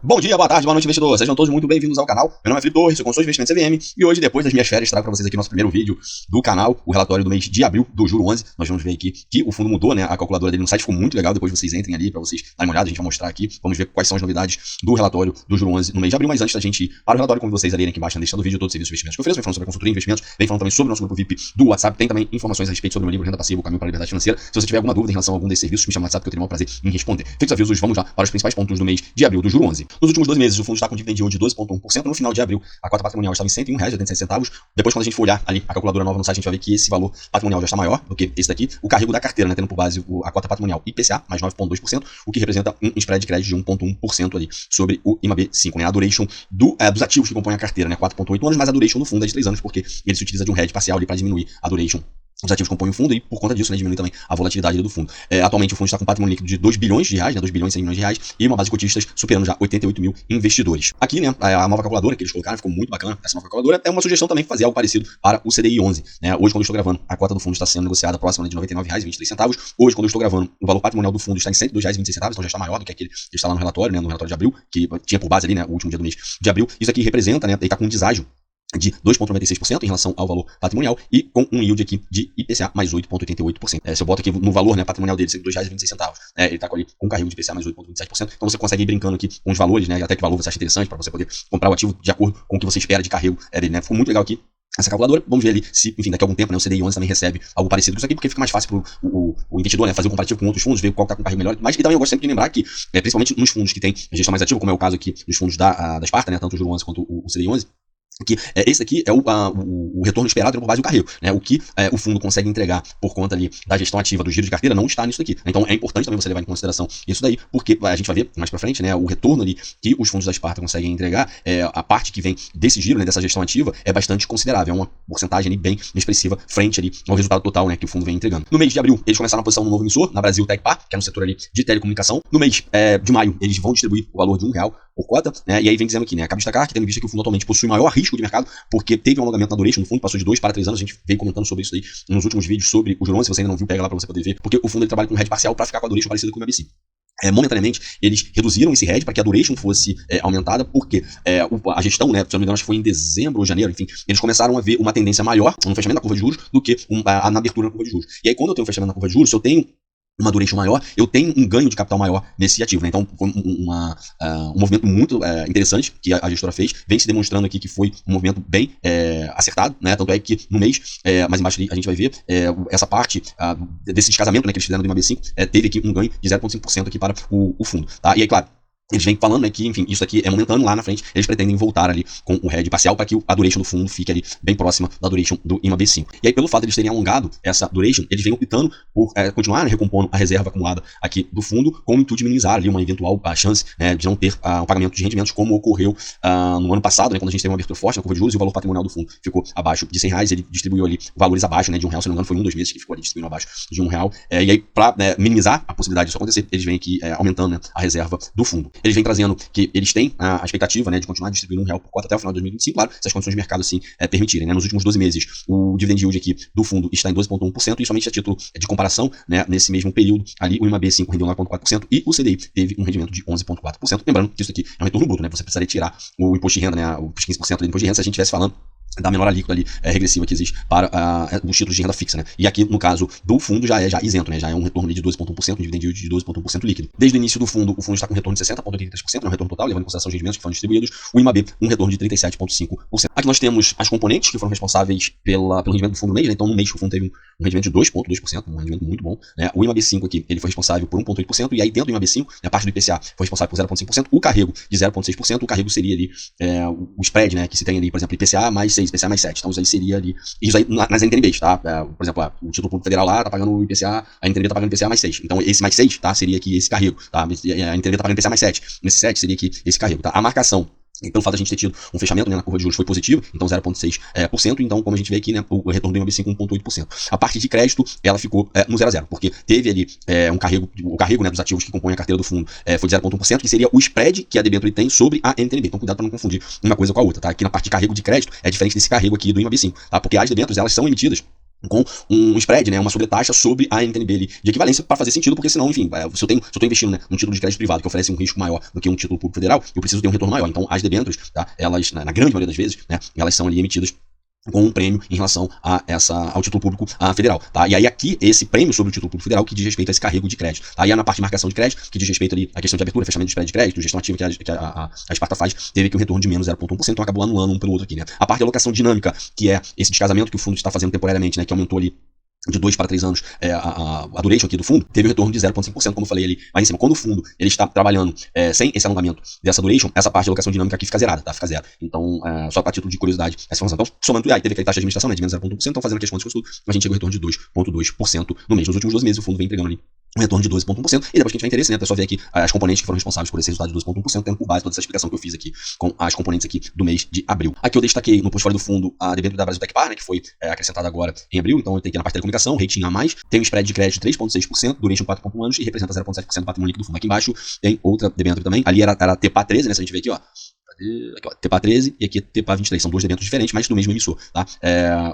Bom dia, boa tarde, boa noite, investidor. Sejam todos muito bem-vindos ao canal. Meu nome é Felipe Torres, sou consultor de investimentos CVM e hoje, depois das minhas férias, trago para vocês aqui nosso primeiro vídeo do canal, o relatório do mês de abril do Juro 11. Nós vamos ver aqui que o fundo mudou, né? A calculadora dele no site ficou muito legal. Depois vocês entrem ali para vocês darem uma olhada. A gente vai mostrar aqui. Vamos ver quais são as novidades do relatório do Juro 11 no mês de abril. Mas antes da gente ir para o relatório, como vocês ali aqui embaixo na descrição do vídeo, todos os serviços de investimentos que eu ofereço, vem falando sobre a consultoria de investimentos, vem falando também sobre o nosso grupo VIP do WhatsApp. Tem também informações a respeito sobre o meu livro Renda Passiva, o caminho para a liberdade financeira. Se você tiver alguma dúvida em relação a algum desses serviços, me chama no WhatsApp que eu terei o maior prazer em responder. Feitos os avisos, vamos lá para os principais pontos do mês de abril do Juro 11. Nos últimos 12 meses, o fundo está com dividend yield de 12,1%. No final de abril, a cota patrimonial estava em R$ 101,87. Depois, quando a gente for olhar ali a calculadora nova no site, a gente vai ver que esse valor patrimonial já está maior do que esse daqui. O carrego da carteira, né, tendo por base a cota patrimonial IPCA, mais 9,2%, o que representa um spread de crédito de 1,1% ali sobre o IMAB5, né? A duration dos ativos que compõem a carteira, né, 4,8 anos, mas a duration do fundo é de 3 anos, porque ele se utiliza de um hedge parcial ali para diminuir a duration. Os ativos compõem o fundo e, por conta disso, né, diminui também a volatilidade do fundo. Atualmente, o fundo está com um patrimônio líquido de 2 bilhões de reais, né, 2 bilhões e 100 milhões de reais, e uma base de cotistas superando já 88 mil investidores. Aqui, né, a nova calculadora que eles colocaram ficou muito bacana. Essa nova calculadora é uma sugestão também fazer algo parecido para o CDI 11. Né? Hoje, quando eu estou gravando, a cota do fundo está sendo negociada próxima de R$ 99,23. Hoje, quando eu estou gravando, o valor patrimonial do fundo está em R$ 102,26, então já está maior do que aquele que está lá no relatório, né, no relatório de abril, que tinha por base ali, né, o último dia do mês de abril. Isso aqui representa, né, ele está com um deságio de 2,96% em relação ao valor patrimonial e com um yield aqui de IPCA mais 8,88%. Se eu boto aqui no valor, né, patrimonial dele, R$ 2,26, ele está ali com um carrego de IPCA mais 8,27%. Então você consegue ir brincando aqui com os valores, né, até que valor você acha interessante para você poder comprar o ativo de acordo com o que você espera de carrego dele, né? Ficou muito legal aqui essa calculadora. Vamos ver ali se, enfim, daqui a algum tempo, né, o CDI 11 também recebe algo parecido com isso aqui, porque fica mais fácil para o investidor, né, fazer um comparativo com outros fundos, ver qual está com carrego melhor. Mas e também eu gosto sempre de lembrar que, principalmente nos fundos que tem gestão mais ativa, como é o caso aqui dos fundos da Sparta, né, tanto o Juro 11 quanto o CDI 11, que esse aqui é o retorno esperado por base do carrego, né? O que o fundo consegue entregar por conta ali da gestão ativa do giro de carteira não está nisso daqui. Então é importante também você levar em consideração isso daí, porque a gente vai ver mais pra frente, né, o retorno ali que os fundos da Sparta conseguem entregar, a parte que vem desse giro, né, dessa gestão ativa, é bastante considerável, é uma porcentagem ali bem expressiva frente ali ao resultado total, né, que o fundo vem entregando. No mês de abril, eles começaram a posição no novo emissor, na Brasil Tecpar, que é no setor ali de telecomunicação. No mês de maio, eles vão distribuir o valor de R$ 1 por cota, né? E aí vem dizendo aqui, né? Cabe destacar que, tendo em vista que o fundo atualmente possui maior risco de mercado, porque teve um alongamento na duration do fundo, passou de 2 para 3 anos. A gente veio comentando sobre isso aí nos últimos vídeos sobre o Juro 11. Se você ainda não viu, pega lá para você poder ver, porque o fundo ele trabalha com um hedge parcial para ficar com a duration parecida com o IMAB5. Momentaneamente, eles reduziram esse hedge para que a duration fosse aumentada, porque a gestão, né, se eu não me engano, acho que foi em dezembro ou janeiro, enfim, eles começaram a ver uma tendência maior no fechamento da curva de juros do que na abertura da curva de juros. E aí, quando eu tenho um fechamento na curva de juros, se eu tenho uma duration maior, eu tenho um ganho de capital maior nesse ativo, né? Então, foi um movimento muito interessante que a gestora fez, vem se demonstrando aqui que foi um movimento bem acertado, né? Tanto é que no mês, mais embaixo ali, a gente vai ver essa parte desse descasamento, né, que eles fizeram do IMAB5, teve aqui um ganho de 0,5% aqui para o fundo, tá? E aí, claro, eles vêm falando, né, que, enfim, isso aqui é momentâneo, lá na frente eles pretendem voltar ali com o hedge parcial para que a duration do fundo fique ali bem próxima da duration do IMAB5. E aí, pelo fato de eles terem alongado essa duration, eles vêm optando por continuar, né, recompondo a reserva acumulada aqui do fundo com o intuito de minimizar ali uma eventual chance, né, de não ter um pagamento de rendimentos como ocorreu no ano passado, né, quando a gente teve uma abertura forte na curva de juros e o valor patrimonial do fundo ficou abaixo de R$ 100, ele distribuiu ali valores abaixo, né, de R$ 1, se não me engano, foi 2 meses que ficou ali distribuindo abaixo de R$ 1. E aí, para minimizar a possibilidade disso acontecer, eles vêm aqui aumentando, né, a reserva do fundo. Eles vêm trazendo que eles têm a expectativa, né, de continuar distribuindo R$ 1 por cota até o final de 2025, claro, se as condições de mercado assim permitirem, né? Nos últimos 12 meses, o dividend yield aqui do fundo está em 12,1% e somente a título de comparação, né, nesse mesmo período, ali o IMAB5 rendeu 9,4% e o CDI teve um rendimento de 11,4%. Lembrando que isso aqui é um retorno bruto, né? Você precisaria tirar o imposto de renda, né, os 15% do imposto de renda, se a gente estivesse falando da menor alíquota ali regressiva que existe para os títulos de renda fixa, né? E aqui, no caso do fundo, já é isento, né? Já é um retorno de 12,1%, um dividend yield de 12,1% líquido. Desde o início do fundo, o fundo está com um retorno de 60,83%, né? Um retorno total, levando em consideração os rendimentos que foram distribuídos. O IMAB, um retorno de 37,5%. Aqui nós temos as componentes que foram responsáveis pelo rendimento do fundo no mês, né? Então, no mês, o fundo teve um rendimento de 2,2%, um rendimento muito bom, né? O IMAB5 aqui, ele foi responsável por 1,8%, e aí dentro do IMAB5, a parte do IPCA foi responsável por 0,5%, o carrego de 0,6%, o carrego seria ali o spread, né? Que se tem ali, por exemplo, IPCA mais 6, IPCA mais 7. Então, isso aí seria ali, isso aí nas NTNBs, tá? Por exemplo, o título público federal lá tá pagando o IPCA, a NTNB tá pagando o IPCA mais 6. Então, esse mais 6, tá? Seria aqui esse carrego, tá? A NTNB tá pagando IPCA mais 7. Nesse 7 seria aqui esse carrego, tá? A marcação, e pelo fato de a gente ter tido um fechamento, né, na curva de juros foi positivo, então 0,6%, então como a gente vê aqui, né, o retorno do IMAB5 1,8%. A parte de crédito, ela ficou no 0 a 0, porque teve ali o carrego, né, dos ativos que compõem a carteira do fundo foi de 0,1%, que seria o spread que a debênture tem sobre a NTNB. Então cuidado para não confundir uma coisa com a outra, tá? Aqui na parte de carrego de crédito é diferente desse carrego aqui do IMAB5, tá? Porque as debêntures, elas são emitidas com um spread, né, uma sobretaxa sobre a NTNB ali, de equivalência para fazer sentido, porque senão, enfim, se eu estou investindo, né, num título de crédito privado que oferece um risco maior do que um título público federal, eu preciso ter um retorno maior. Então, as debêntures, tá, elas, na grande maioria das vezes, né, elas são ali emitidas com um prêmio em relação ao título público federal, tá? E aí aqui, esse prêmio sobre o título público federal que diz respeito a esse carrego de crédito, tá? E na parte de marcação de crédito, que diz respeito ali à questão de abertura, fechamento de spread de crédito, gestão ativa que a Sparta faz, teve aqui um retorno de menos 0,1%, então acabou anulando um pelo outro aqui, né? A parte de alocação dinâmica, que é esse descasamento que o fundo está fazendo temporariamente, né? Que aumentou ali de 2 para 3 anos a duration aqui do fundo, teve um retorno de 0,5%, como eu falei ali lá em cima. Quando o fundo ele está trabalhando sem esse alongamento dessa duration, essa parte de alocação dinâmica aqui fica zerada, tá? Fica zero. Então, só para título de curiosidade, essa informação. Então, somando tudo, aí teve aquela taxa de administração, né, de menos 0,1%, então fazendo aqui as contas com tudo, a gente chega ao retorno de 2,2% no mês. Nos últimos 12 meses, o fundo vem entregando ali um retorno de 12,1%, e depois que a gente tiver interesse, né, é só ver aqui as componentes que foram responsáveis por esse resultado de 12,1%, tendo por base toda essa explicação que eu fiz aqui com as componentes aqui do mês de abril. Aqui eu destaquei no portfólio do fundo a debênture da Brasil Tecpar, né, que foi acrescentada agora em abril, então eu tenho aqui na parte de telecomunicação, rating A+, tem um spread de crédito de 3,6%, duration 4,1 anos e representa 0,7% do patrimônio líquido do fundo. Aqui embaixo tem outra debênture também, ali era TEPA 13, né, se a gente vê aqui, ó, aqui, ó, TEPA 13 e aqui TEPA 23, são duas debêntures diferentes, mas do mesmo emissor, tá?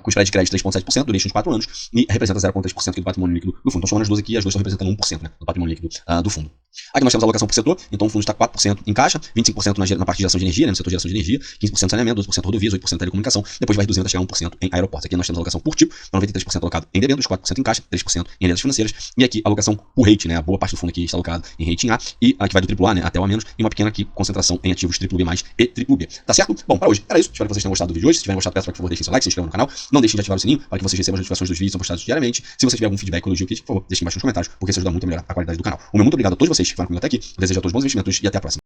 Com spread de crédito de 3,7%, duration de 4 anos e representa 0,3% do patrimônio líquido do fundo. Então somando as duas aqui, as duas estão representando 1%, né, do patrimônio líquido do fundo. Aqui nós temos a alocação por setor, então o fundo está 4% em caixa, 25% na parte de geração de energia, né, no setor de geração de energia, 15% saneamento, 12% rodovias, 8% telecomunicação, depois vai reduzindo até chegar a 1% em aeroportos. Aqui nós temos a alocação por tipo, 93% alocado em debêntures, 4% em caixa, 3% em alianças financeiras, e aqui a alocação por rate, né, a boa parte do fundo aqui está alocado em rating A, e aqui vai do AAA, né, até o A-, e uma pequena aqui concentração em ativos BBB+, e BBB. Tá certo? Bom, para hoje era isso. Espero que vocês tenham gostado do vídeo de hoje. Se tiverem gostado, peço para que, por favor, deixem seu like, se inscrevam no canal. Não deixem de ativar o sininho para que vocês recebam as notificações dos vídeos que são postados diariamente. Se você tiver algum feedback, elogio, crítica, por favor, deixem embaixo nos comentários, porque isso ajuda muito a melhorar a qualidade do canal. O meu muito obrigado a todos vocês que ficaram comigo até aqui. Eu desejo a todos bons investimentos e até a próxima.